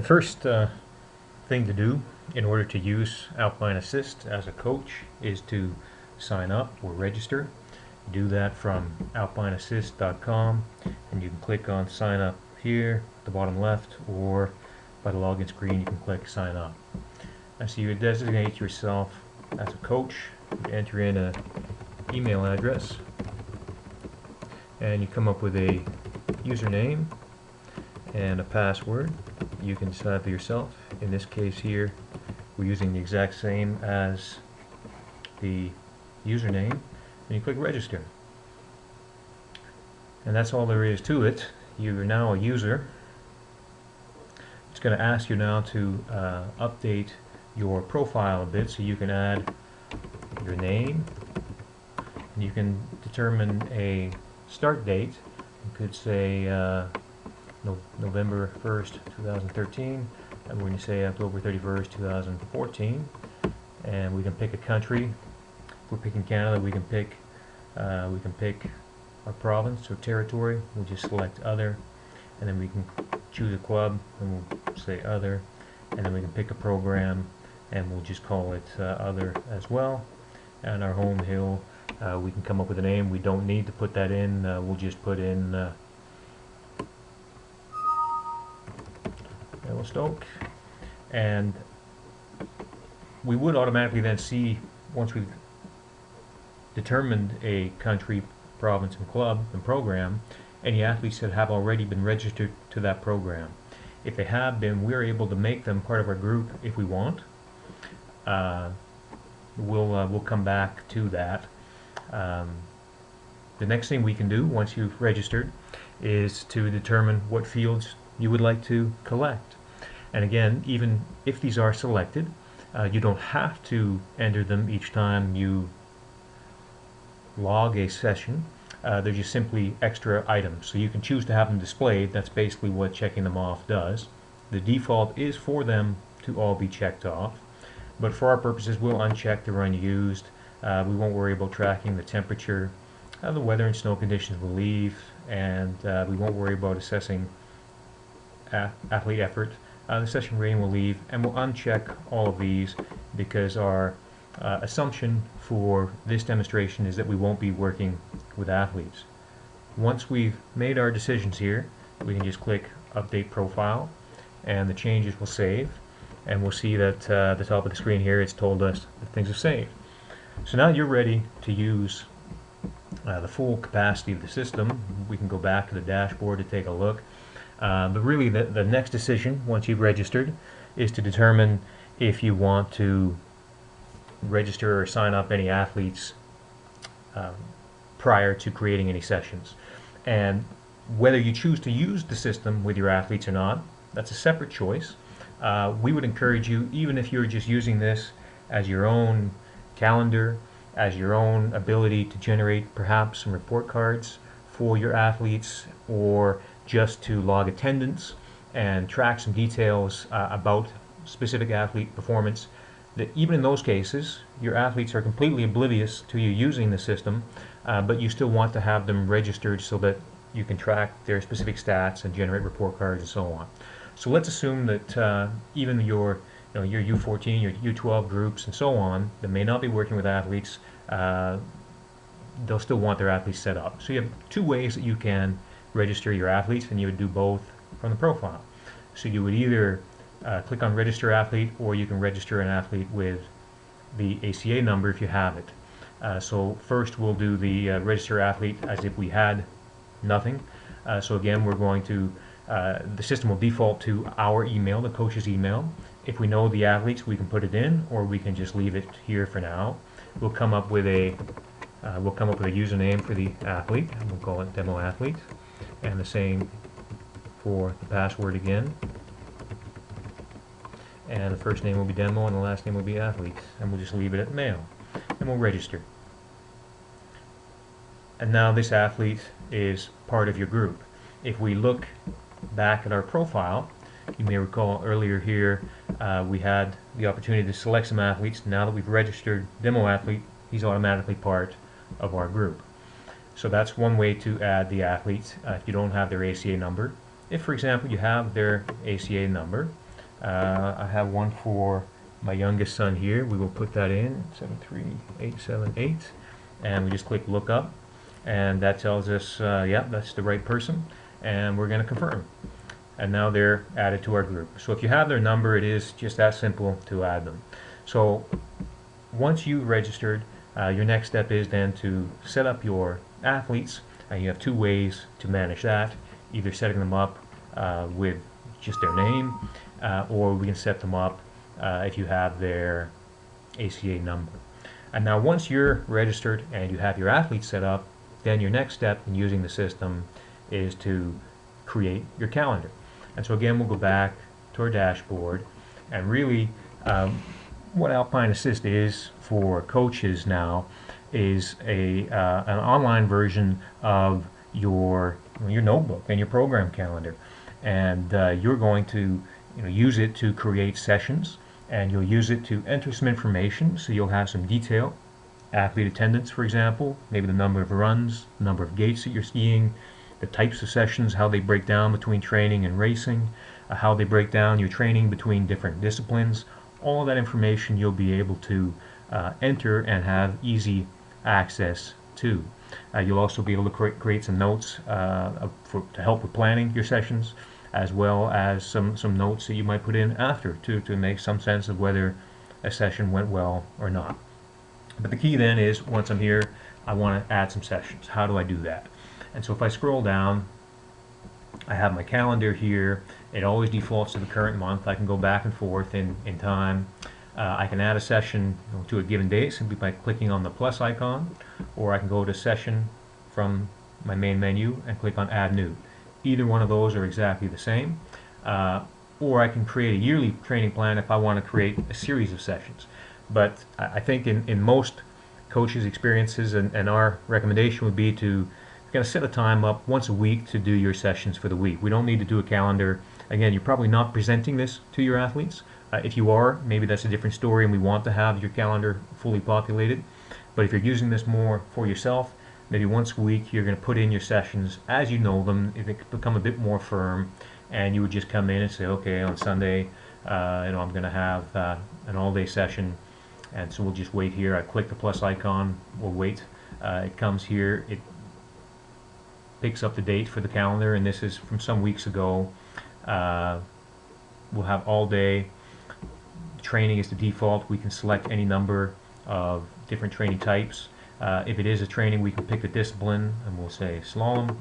The first thing to do in order to use Alpine Assist as a coach is to sign up or register. Do that from alpineassist.com, and you can click on sign up here at the bottom left, or by the login screen you can click sign up. So you designate yourself as a coach, you enter in an email address, and you come up with a username and a password. You can decide for yourself. In this case here, we're using the exact same as the username, and you click register. And that's all there is to it. You're now a user. It's going to ask you now to update your profile a bit, so you can add your name, and you can determine a start date. You could say November 1st, 2013, and we're going to say October 31st, 2014, and we can pick a country. If we're picking Canada, we can pick our province or territory. We'll just select other, and then we can choose a club, and we'll say other, and then we can pick a program, and we'll just call it other as well. And our home hill, we can come up with a name. We don't need to put that in. We'll just put in Yellowstoke, and we would automatically then see, once we've determined a country, province, and club and program, any athletes that have already been registered to that program. If they have been, we're able to make them part of our group if we want. We'll come back to that. The next thing we can do once you've registered is to determine what fields you would like to collect. And again, even if these are selected, you don't have to enter them each time you log a session. They're just simply extra items, so you can choose to have them displayed. That's basically what checking them off does. The default is for them to all be checked off, but for our purposes we'll uncheck the unused. We won't worry about tracking the temperature, the weather and snow conditions will leave, and we won't worry about assessing athlete effort. The session rating will leave, and we'll uncheck all of these because our assumption for this demonstration is that we won't be working with athletes. Once we've made our decisions here, we can just click update profile, and the changes will save, and we'll see that at the top of the screen here it's told us that things are saved. So now you're ready to use the full capacity of the system. We can go back to the dashboard to take a look. But really the next decision, once you've registered, is to determine if you want to register or sign up any athletes prior to creating any sessions. And whether you choose to use the system with your athletes or not, that's a separate choice. We would encourage you, even if you're just using this as your own calendar, as your own ability to generate perhaps some report cards for your athletes, or just to log attendance and track some details about specific athlete performance, that even in those cases your athletes are completely oblivious to you using the system, but you still want to have them registered so that you can track their specific stats and generate report cards and so on. So let's assume that even your U14, your U12 groups and so on that may not be working with athletes, they'll still want their athletes set up. So you have two ways that you can register your athletes, and you would do both from the profile. So you would either click on register athlete, or you can register an athlete with the ACA number if you have it. So first we'll do the register athlete as if we had nothing. So again, we're going to the system will default to our email, the coach's email. If we know the athletes, we can put it in, or we can just leave it here for now. We'll come up with a username for the athlete, and we'll call it demo athlete, and the same for the password again. And the first name will be demo, and the last name will be athlete, and we'll just leave it at mail, and we'll register. And now this athlete is part of your group. If we look back at our profile, you may recall earlier here we had the opportunity to select some athletes. Now that we've registered demo athlete, he's automatically part of our group. So that's one way to add the athletes if you don't have their ACA number. If, for example, you have their ACA number, I have one for my youngest son here. We will put that in 73878, and we just click look up, and that tells us yeah, that's the right person, and we're going to confirm. And now they're added to our group. So if you have their number, it is just that simple to add them. So once you've registered, your next step is then to set up your athletes, and you have two ways to manage that, either setting them up with just their name, or we can set them up if you have their ACA number. And now once you're registered and you have your athletes set up, then your next step in using the system is to create your calendar. And so again, we'll go back to our dashboard, and really what Alpine Assist is for coaches now is an online version of your notebook and your program calendar, and you're going to use it to create sessions, and you'll use it to enter some information, so you'll have some detail, athlete attendance for example, maybe the number of runs, the number of gates that you're skiing, the types of sessions, how they break down between training and racing, how they break down your training between different disciplines. All of that information you'll be able to enter and have easy access to. You'll also be able to create some notes to help with planning your sessions, as well as some notes that you might put in after to make some sense of whether a session went well or not. But the key then is, once I'm here, I want to add some sessions. How do I do that? And so if I scroll down, I have my calendar here. It always defaults to the current month. I can go back and forth in time. I can add a session to a given date simply by clicking on the plus icon, or I can go to session from my main menu and click on add new. Either one of those are exactly the same. Or I can create a yearly training plan if I want to create a series of sessions. But I think in most coaches' experiences, and our recommendation would be to kind of set a time up once a week to do your sessions for the week. We don't need to do a calendar. Again, you're probably not presenting this to your athletes. If you are, maybe that's a different story, and we want to have your calendar fully populated. But if you're using this more for yourself, maybe once a week you're going to put in your sessions as you know them. If it become a bit more firm, and you would just come in and say, okay, on Sunday, I'm going to have an all-day session, and so we'll just wait here. I click the plus icon. We'll wait. It comes here. It picks up the date for the calendar, and this is from some weeks ago. We'll have all day. Training is the default. We can select any number of different training types. If it is a training, we can pick the discipline, and we'll say slalom,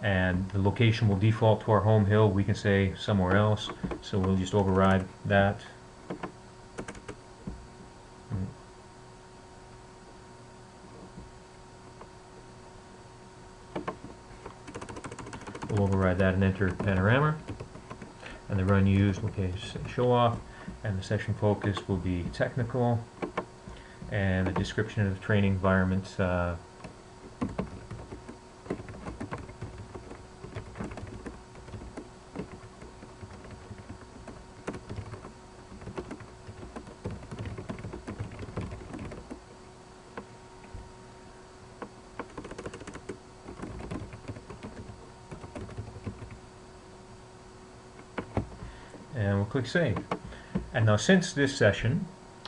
and the location will default to our home hill. We can say somewhere else, so we'll just override that. We'll override that and enter Panorama, and the run used, okay, show off, and the session focus will be technical, and the description of the training environment and we'll click save. And now, since this session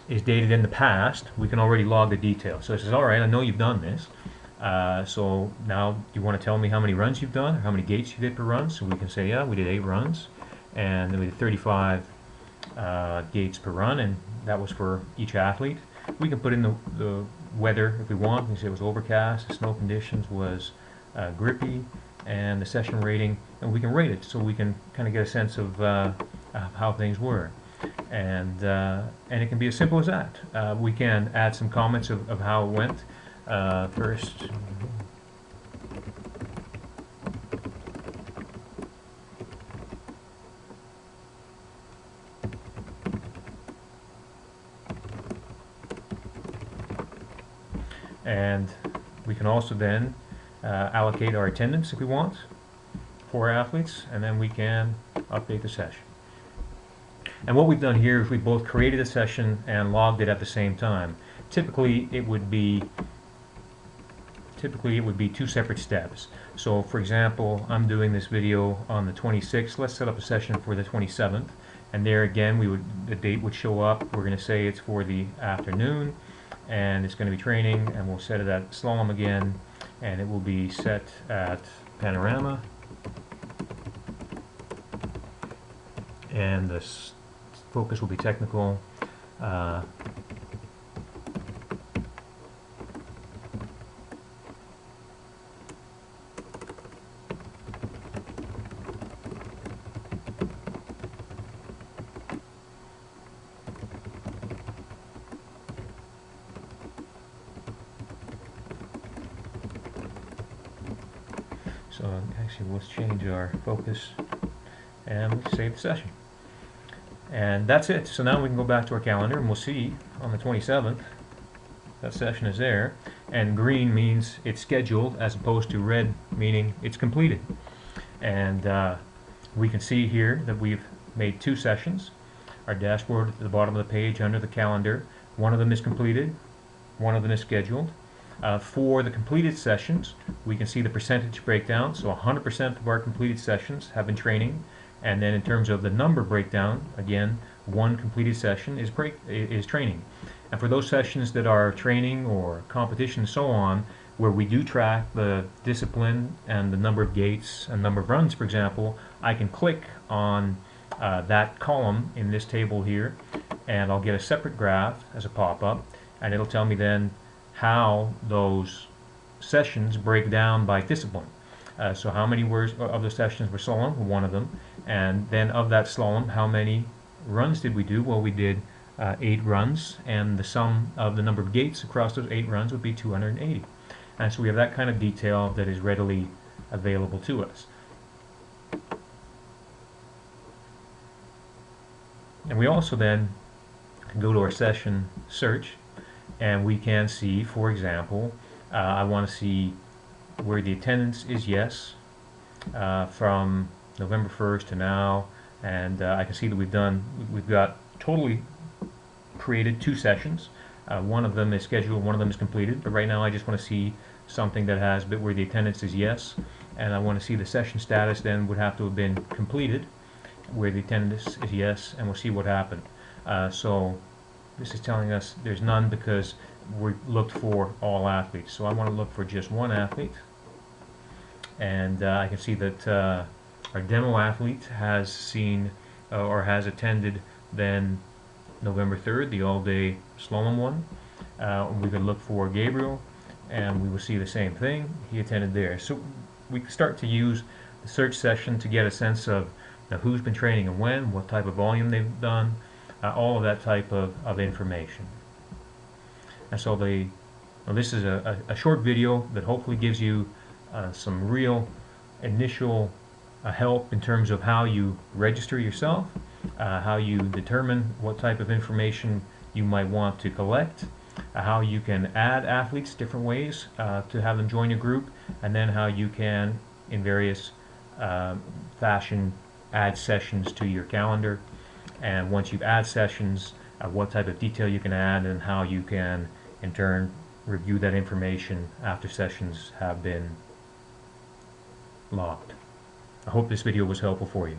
is dated in the past, we can already log the details. So it says, all right, I know you've done this. So now you want to tell me how many runs you've done, or how many gates you did per run. So we can say, yeah, we did 8 runs, and then we did 35 gates per run, and that was for each athlete. We can put in the weather if we want. We can say it was overcast, the snow conditions was grippy, and the session rating, and we can rate it so we can kind of get a sense of how things were. And it can be as simple as that. We can add some comments of how it went. First, and we can also then allocate our attendance if we want for our athletes, and then we can update the session. And what we've done here is we both created a session and logged it at the same time. Typically, it would be typically it would be two separate steps. So for example, I'm doing this video on the 26th. Let's set up a session for the 27th, and there again the date would show up. We're going to say it's for the afternoon, and it's going to be training, and we'll set it at slalom again, and it will be set at panorama, and the focus will be technical. So actually let's change our focus and let's save the session. And that's it. So now we can go back to our calendar and we'll see on the 27th that session is there. And green means it's scheduled as opposed to red meaning it's completed. And we can see here that we've made two sessions. Our dashboard at the bottom of the page under the calendar. One of them is completed, one of them is scheduled. For the completed sessions, we can see the percentage breakdown. So 100% of our completed sessions have been training. And then in terms of the number breakdown, again, one completed session is training. And for those sessions that are training or competition and so on, where we do track the discipline and the number of gates and number of runs, for example, I can click on that column in this table here, and I'll get a separate graph as a pop-up, and it'll tell me then how those sessions break down by discipline. So how many of the sessions were slalom? One of them. And then of that slalom, how many runs did we do? Well, we did 8 runs, and the sum of the number of gates across those 8 runs would be 280. And so we have that kind of detail that is readily available to us. And we also then go to our session search, and we can see, for example, I want to see where the attendance is yes from November 1st to now, and I can see that we've got totally created 2 sessions. One of them is scheduled, one of them is completed, but right now I just want to see something that has where the attendance is yes, and I want to see the session status then would have to have been completed, where the attendance is yes, and we'll see what happened. So this is telling us there's none because we looked for all athletes. So I want to look for just one athlete, and I can see that our demo athlete has seen or has attended then November 3rd, the all-day slalom one. We can look for Gabriel, and we will see the same thing. He attended there. So we can start to use the search session to get a sense of who's been training and when, what type of volume they've done, all of that type of information. And so this is a short video that hopefully gives you some real initial help in terms of how you register yourself, how you determine what type of information you might want to collect, how you can add athletes different ways to have them join your group, and then how you can, in various fashion, add sessions to your calendar. And once you've added sessions, what type of detail you can add, and how you can in turn review that information after sessions have been logged. I hope this video was helpful for you.